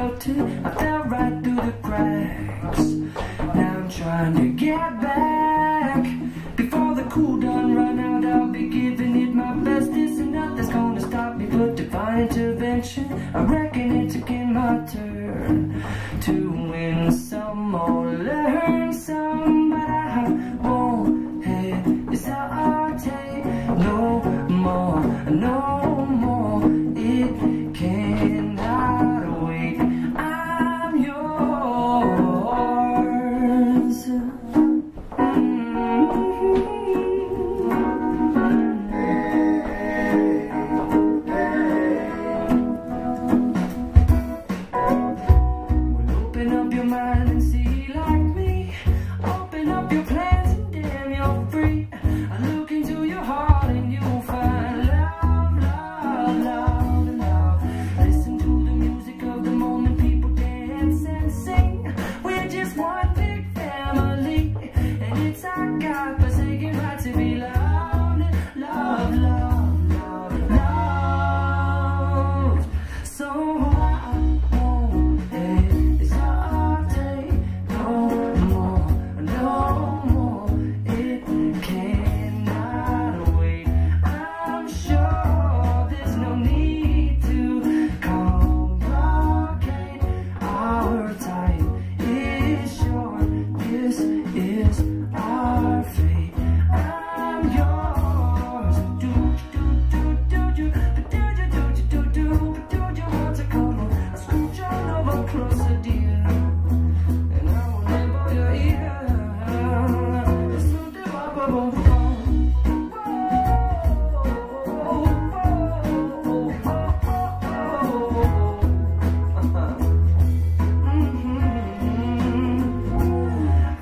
melted, I fell right through the cracks. Now I'm trying to get back. Before the cool done run out, I'll be giving it my best. This and nothing's gonna stop me but divine intervention. I reckon it's again my turn to win some or learn some, but I won't hesitate no more, no more. It cannot wait. I'm yours. Open up your mind and see like me. Open up your plans and damn, you're free. I look into your heart and you'll find love, love, love, love. Listen to the music of the moment, people dance and sing. We're just one big family, and it's our God-forsaken right to be loved, love, love, love, love. So I won't hesitate no more, no more. It cannot wait. I'm sure there's no need to complicate. Our time is short. This is our fate. I'm yours. Do do do do do do do do do do do do want to come on? I scooch on over closer, dear, and I will nibble your ear. It's so devourable.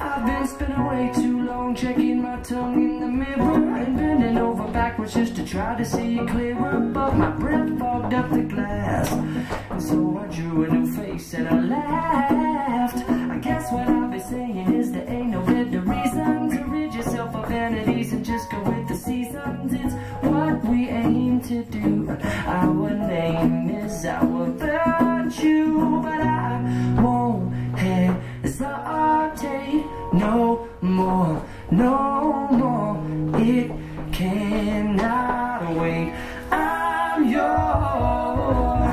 I've been spinning way too long, checking my tongue in the mirror and bending over backwards just to try to see it clearer. But my breath fogged up the glass, and so I drew a new face and I laughed. I guess what I'll be saying is there ain't no better reason to rid yourself of vanities and just go with the seasons. It's what we aim to do. Our name is our virtue, but I won't hesitate no more, no more. It cannot wait. I'm yours.